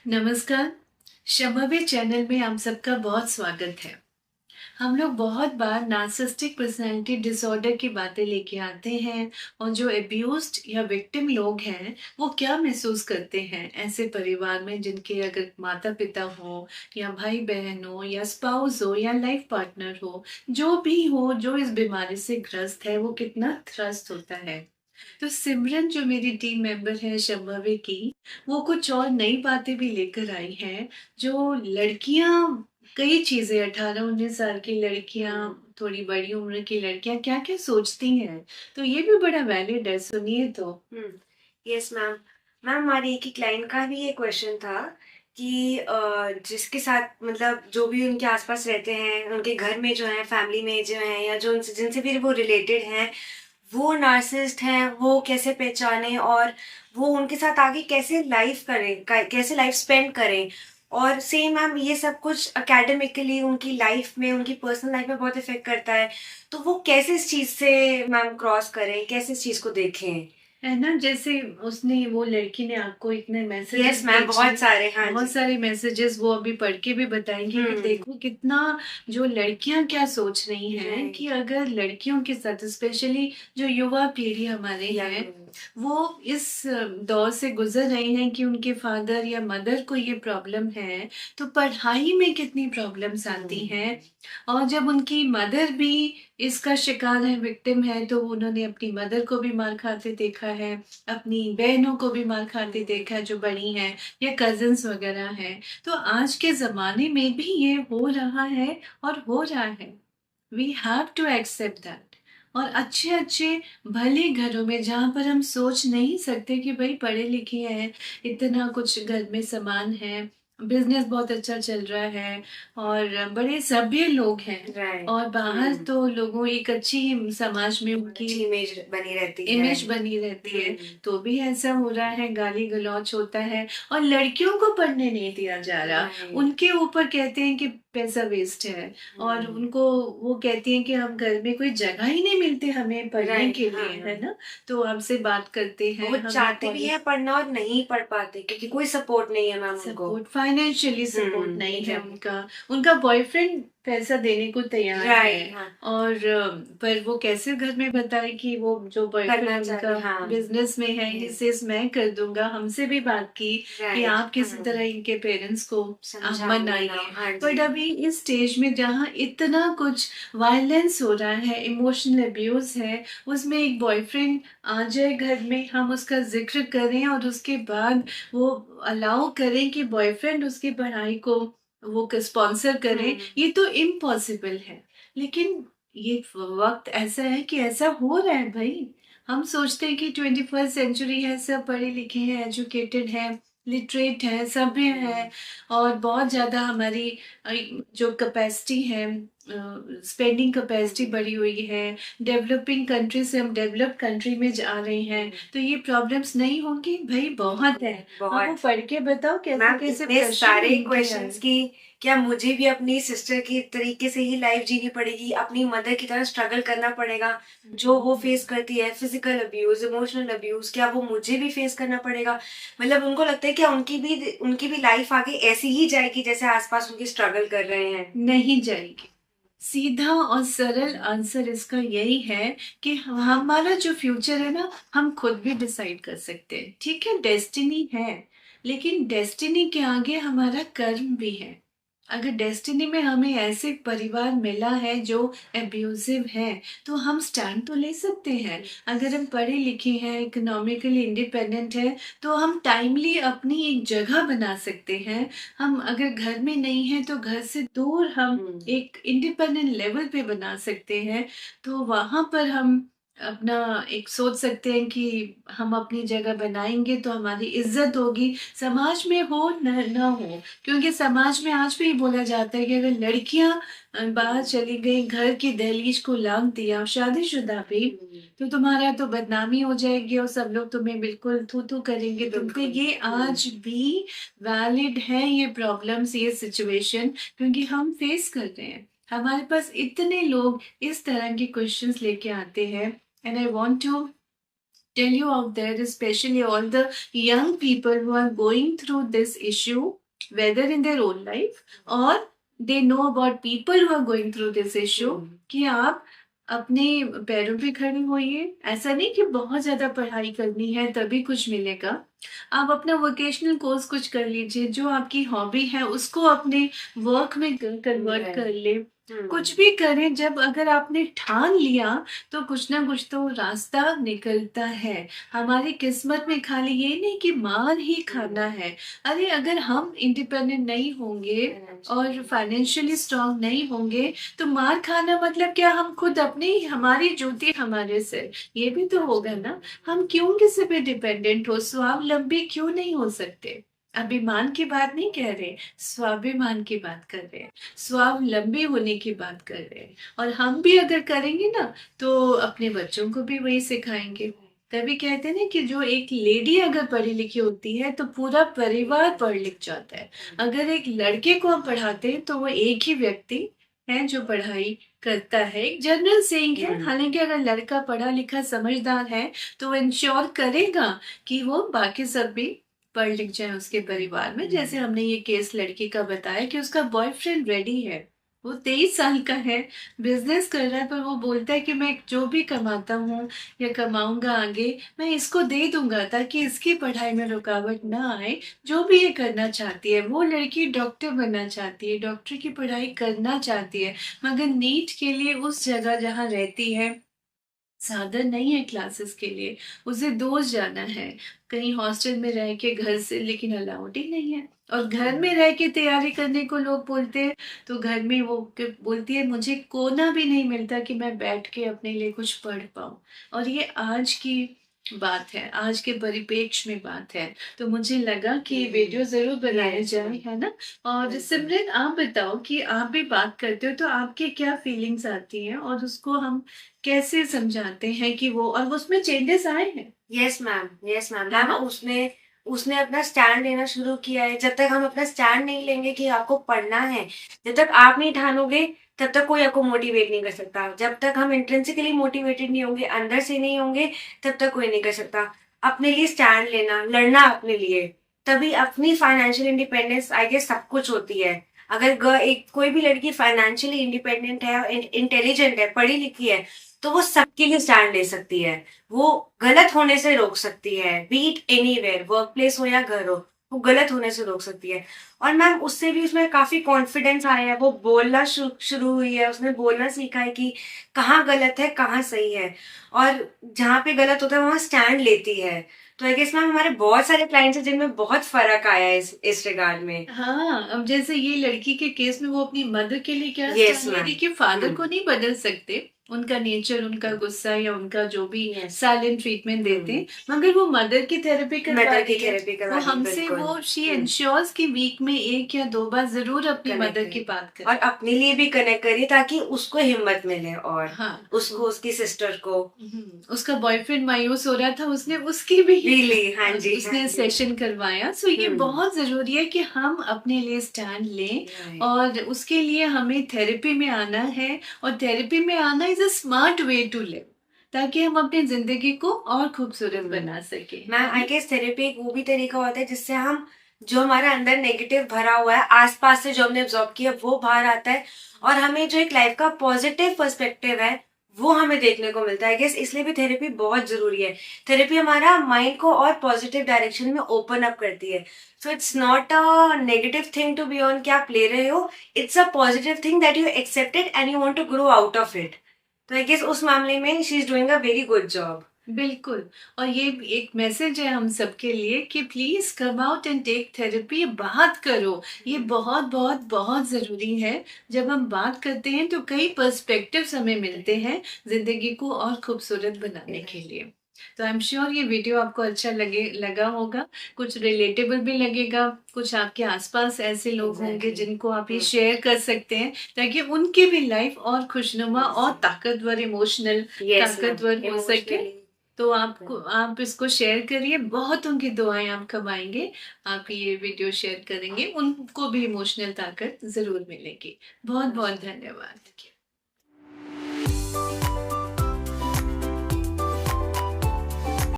नमस्कार। शम्भवी चैनल में आप सबका बहुत स्वागत है। हम लोग बहुत बार नार्सिसिस्टिक पर्सनैलिटी डिसऑर्डर की बातें लेके आते हैं और जो अब्यूज्ड या विक्टिम लोग हैं, वो क्या महसूस करते हैं ऐसे परिवार में जिनके अगर माता-पिता हो या भाई-बहन हो या स्पाउस हो या लाइफ पार्टनर हो, जो भी हो जो इस बीमारी से ग्रस्त है, वो कितना त्रस्त होता है। तो सिमरन जो मेरी टीम मेंबर है शंभवी की, वो कुछ और नई बातें भी लेकर आई हैं, जो लड़कियाँ कई चीज़ें 18-19 साल की लड़कियाँ, थोड़ी बड़ी उम्र की लड़कियाँ क्या-क्या सोचती हैं। तो ये भी बड़ा वैलिड है, सुनिए तो। हुँ। Yes ma'am. मैम हमारी एक ही क्लाइंट का भी ये क्वेश्चन था कि जिसके साथ मतलब जो भी उनके आस-पास रहते हैं, उनके घर में जो है, फैमिली में जो हैं या जो उनसे जिनसे भी वो रिलेटेड हैं, वो नार्सिसिस्ट हैं, वो कैसे पहचानें और वो उनके साथ आगे कैसे लाइफ़ करें, क कैसे लाइफ़ स्पेंड करें? और सेम मैम ये सब कुछ एकेडमिकली उनकी लाइफ़ में, उनकी पर्सनल लाइफ़ में बहुत इफ़ेक्ट करता है। तो वो कैसे इस चीज़ से मैम क्रॉस करें? कैसे इस चीज़ को देखें? है ना, जैसे उसने वो लड़की ने आपको इतने यस मैसेजेस मैम, भेजे, बहुत सारे, हाँ बहुत जी। सारे मैसेजेस वो अभी पढ़ के भी बताएँगी कि हुँ, देखो कितना जो लड़कियाँ क्या सोच रही हैं कि राइट, अगर लड़कियों के साथ स्पेशली जो युवा पीढ़ी हमारे हैं, यंग वो इस दौर से गुज़र रहे हैं कि उनके फादर या मदर को ये प्रॉब्लम है, तो पढ़ाई में कितनी प्रॉब्लम्स आती हुँ, हैं। और जब उनकी मदर भी इसका शिकार है, विक्टिम है, तो उन्होंने अपनी मदर को भी मार खाते देखा है, अपनी बहनों को भी मार खाते हुँ, देखा है जो बड़ी हैं या कज़िन्स वग़ैरह हैं। तो आज के ज़माने में भी ये हो रहा है और हो रहा है। We have to accept that. और अच्छे-अच्छे भले घरों में जहाँ पर हम सोच नहीं सकते कि भई पढ़े-लिखे हैं, इतना कुछ घर में सामान है, बिज़नेस बहुत अच्छा चल रहा है और बड़े सभ्य लोग हैं राइट, और बाहर हुँ, तो लोगों एक अच्छी समाज में उनकी अच्छी इमेज बनी रहती है। इमेज बनी रहती है, हुँ, तो भी ऐसा हो रहा है, गाली-गलौच होता है और लड़कियों को पढ़ने नहीं दिया जा रहा। राइट, उनके ऊपर कहते हैं कि पैसा वेस्ट है और हुँ, उनको वो कहती हैं कि हम घर में कोई जगह ही नहीं मिलती हमें पढ़ने राइट, के हाँ, लिए, हाँ। है ना? तो आपसे बात करते हैं, वो हमें चाहते भी कॉलेज हैं पढ़ना और नहीं पढ़ पाते क्योंकि कोई सपोर्ट नहीं है मैम उनको। सपोर्ट फाइनेंशियली सपोर्ट हुँ, नहीं है एग्ज़ैक्टली, उनका। उनका बॉयफ्रेंड पैसा देने को तैयार है राइट, हाँ, और पर वो कैसे घर में बताए कि वो जो बॉयफ्रेंड करना उनका चाहिए, हाँ, बिज़नेस में है, ही हुँ, सेज़ मैं कर दूँगा। हमसे भी बात की कि राइट, आप किसी तरह हुँ, इनके पेरेंट्स को आप समझाओ, मनाइए। मनाओ, हाँ बट जी, अभी इस स्टेज में जहाँ इतना कुछ वायलेंस हो रहा है, इमोशनल अब्यूज़ है, उसमें एक बॉयफ्रेंड आ जाए घर में, हम उसका ज़िक्र करें और उसके बाद वो अलाउ करें कि बॉयफ्रेंड उसकी पढ़ाई को वो स्पॉन्सर करे, हुँ, ये तो इम्पॉसिबल है। लेकिन ये वक्त ऐसा है कि ऐसा हो रहा है भाई। हम सोचते हैं कि 21st सेंचुरी है, सब पढ़े लिखे हैं, एजुकेटेड हैं, लिटरेट हैं, सभ्य हैं हुँ, और बहुत ज़्यादा हमारी अ, जो कैपेसिटी है, स्पेंडिंग कैपेसिटी हुँ, बढ़ी हुई है, डेवलपिंग कंट्री से हम डेवलप्ड कंट्री में जा रहे हैं, हुँ, तो ये प्रॉब्लम्स नहीं होंगी? भई बहुत बिल्कुल, है। अब वो बहुत। पढ़ के बताओ मैम कैसे-कैसे इतने प्रश्न सारे उनके क्वेश्चंस आए। की क्या मुझे भी अपनी सिस्टर की तरीके से ही लाइफ जीनी पड़ेगी, अपनी मदर की तरह स्ट्रगल करना पड़ेगा, जो वो फेस करती है फिजिकल अब्यूज़, इमोशनल अब्यूज़, क्या वो मुझे भी फेस करना पड़ेगा? मतलब उनको लगता है क्या उनकी भी लाइफ आगे ऐसी ही जाएगी जैसे आस-पास उनके स्ट्रगल कर रहे हैं? नहीं जाएगी। सीधा और सरल आंसर इसका यही है कि हमारा जो फ्यूचर है ना, हम खुद भी डिसाइड कर सकते हैं। ठीक है, डेस्टिनी है, लेकिन डेस्टिनी के आगे हमारा कर्म भी है। अगर डेस्टिनी में हमें ऐसे परिवार मिला है जो अब्यूज़िव है, तो हम स्टैंड तो ले सकते हैं। अगर हम पढ़े-लिखे हैं, इकोनॉमिकली इंडिपेंडेंट हैं, तो हम टाइमली अपनी एक जगह बना सकते हैं। हम अगर घर में नहीं हैं, तो घर से दूर हम हुँ, एक इंडिपेंडेंट लेवल पे बना सकते हैं, तो वहाँ पर हम अपना एक सोच सकते हैं कि हम अपनी जगह बनाएँगे तो हमारी इज़्ज़त होगी, समाज में हो ना हो। क्योंकि समाज में आज भी बोला जाता है कि अगर लड़कियाँ बाहर हुँ, चली गईं, घर की दहलीज को लाँघ दिया, शादीशुदा भी, हुँ, तो तुम्हारा तो बदनामी हो जाएगी और सब लोग तुम्हें बिल्कुल थू-थू करेंगे तुम पे। बिल्कुल, ये हुँ, आज भी वैलिड है ये प्रॉब्लम्स, ये सिचुएशन क्योंकि हम फेस कर रहे हैं। हमारे पास इतने लोग इस तरह के क्वेश्चंस लेके आते हैं and I want to tell you out there, especially all the young people who are going through this issue, whether in their own life or they know about people who are going through this issue, कि आप अपने पैरों पे खड़े होइए। ऐसा नहीं कि बहुत ज़्यादा पढ़ाई करनी है तभी कुछ मिलेगा। आप अपना वोकेशनल कोर्स कुछ कर लीजिए, जो आपकी हॉबी है उसको अपने वर्क में कन्वर्ट कर ले। कुछ भी करें, जब अगर आपने ठान लिया तो कुछ ना कुछ तो रास्ता निकलता है। हमारी किस्मत में खाली ये नहीं कि मार ही खाना है। अरे अगर हम इंडिपेंडेंट नहीं होंगे और फाइनेंशियली स्ट्रांग नहीं होंगे तो मार खाना मतलब क्या, हम खुद अपनी, हमारी जूती हमारे सिर, ये भी तो होगा ना। हम क्यों किसी पे डिपेंडेंट हो, स्वावलंबी क्यों नहीं हो सकते। अभिमान की बात नहीं कह रहे, स्वाभिमान की बात कर रहे हैं, स्वावलंबी होने की बात कर रहे हैं। और हम भी अगर करेंगे ना तो अपने बच्चों को भी वही सिखाएंगे। तभी कहते हैं ना कि जो एक लेडी अगर पढ़ी लिखी होती है तो पूरा परिवार पढ़ लिख जाता है। अगर एक लड़के को हम पढ़ाते हैं तो वो एक ही व्यक्ति है जो पढ़ाई करता है। एक जनरल सेइंग है, हालांकि अगर लड़का पढ़ा लिखा समझदार है तो वो इंश्योर करेगा कि वो बाकी सब भी पढ़ लिख जाए उसके परिवार में। जैसे हमने ये केस लड़की का बताया कि उसका बॉयफ्रेंड रेडी है, वो 23 साल का है, बिजनेस कर रहा है, पर वो बोलता है कि मैं जो भी कमाता हूँ या कमाऊंगा आगे, मैं इसको दे दूंगा ताकि इसकी पढ़ाई में रुकावट ना आए। जो भी ये करना चाहती है, वो लड़की डॉक्टर बनना चाहती है, डॉक्टर की पढ़ाई करना चाहती है, मगर नीट के लिए उस जगह जहाँ रहती है साधन नहीं है क्लासेस के लिए, उसे दूर जाना है, कहीं हॉस्टल में रह के घर से, लेकिन अलाउड ही नहीं है। और घर में रह के तैयारी करने को लोग बोलते हैं तो घर में वो बोलती है मुझे कोना भी नहीं मिलता कि मैं बैठ के अपने लिए कुछ पढ़ पाऊँ। और ये आज की बात है, आज के परिप्रेक्ष्य में बात है। तो मुझे लगा कि ये वीडियो जरूर बनाया जाए, है ना। और सिमरन आप बताओ कि आप भी बात करते हो तो आपके क्या फीलिंग्स आती हैं और उसको हम कैसे समझाते हैं कि वो, और उसमें चेंजेस आए हैं। Yes ma'am, yes ma'am. है मैम ना? उसने उसने अपना स्टैंड लेना शुरू किया है। जब तक हम अपना स्टैंड नहीं लेंगे कि आपको पढ़ना है, जब तक आप नहीं ठानोगे तब तक कोई आपको मोटिवेट नहीं कर सकता। जब तक हम इंट्रिंसिकली मोटिवेटेड नहीं होंगे, अंदर से नहीं होंगे, तब तक कोई नहीं कर सकता। अपने लिए स्टैंड लेना, लड़ना अपने लिए, तभी अपनी फाइनेंशियल इंडिपेंडेंस आई गेस सब कुछ होती है। अगर एक कोई भी लड़की फाइनेंशियली इंडिपेंडेंट है, इंटेलिजेंट है, पढ़ी लिखी है, तो वो सबके लिए स्टैंड ले सकती है। वो गलत होने से रोक सकती है, B it anywhere, work place हो या घर हो, वो गलत होने से रोक सकती है। और मैम उससे भी उसमें काफी कॉन्फिडेंस आया है, वो बोलना शुरू हुई है, उसने बोलना सीखा है कि कहाँ गलत है कहाँ सही है, और जहाँ पे गलत होता है वहां स्टैंड लेती है। तो आई गेस मैम हमारे बहुत सारे क्लाइंट्स हैं जिनमें बहुत फर्क आया है इस रिगार्ड में। हाँ, अब जैसे ये लड़की के केस में वो अपनी मदर के लिए क्या यस स्टैंड ले रही मैम। कि फादर को नहीं बदल सकते, उनका नेचर, उनका गुस्सा या उनका जो भी साइलेंट ट्रीटमेंट देते हैं, मगर वो मदर की थेरेपी करवा मदर की रही है। थेरेपी करवा वो रही है, हमसे बिल्कुल। वो शी इंश्योर्स कि वीक में 1 या 2 बार जरूर अपनी कनेक्ट मदर की करिए बात करे। और अपने लिए भी कनेक्ट करिए ताकि उसको हिम्मत मिले, और हाँ, उसको उसकी सिस्टर को उसका बॉयफ्रेंड मायूस हो रहा था, उसने उसकी भी ली। हाँ जी, हाँ उसने जी। सेशन करवाया। सो ये बहुत जरूरी है कि हम अपने लिए स्टैंड लें, Right. और उसके लिए हमें थेरेपी में आना है, और थेरेपी में आना is a smart way to live, ताकि हम अपनी जिंदगी को और खूबसूरत बना सके। मैम आई गेस थेरेपी एक वो भी तरीका होता है जिससे हम जो हमारे अंदर नेगेटिव भरा हुआ है, आसपास से जो हमने ऑब्जॉर्व किया, वो बाहर आता है, और हमें जो एक लाइफ का पॉजिटिव पर्सपेक्टिव है वो हमें देखने को मिलता है। आई गेस इसलिए भी थेरेपी बहुत जरूरी है। थेरेपी हमारा माइंड को और पॉजिटिव डायरेक्शन में ओपन अप करती है। So it's not a negative thing to be on कि आप ले रहे हो, it's a positive thing that you accepted and you want to grow out of it. तो आई गेस उस मामले में she is doing a very good job. बिल्कुल। और ये एक मैसेज है हम सबके लिए कि please come out and take therapy, बात करो। ये बहुत बहुत बहुत जरूरी है। जब हम बात करते हैं तो कई पर्सपेक्टिव्स हमें मिलते हैं जिंदगी को और खूबसूरत बनाने के लिए। तो आई एम श्योर ये वीडियो आपको अच्छा लगा होगा, कुछ रिलेटेबल भी लगेगा, कुछ आपके आसपास ऐसे लोग होंगे जिनको आप ये शेयर कर सकते हैं ताकि उनकी भी लाइफ और खुशनुमा और ताकतवर, इमोशनल ताकतवर हो सके। तो आप इसको शेयर करिए, बहुत उनकी दुआएं आप कमाएंगे। आप ये वीडियो शेयर करेंगे, उनको भी इमोशनल ताकत जरूर मिलेगी। बहुत बहुत धन्यवाद।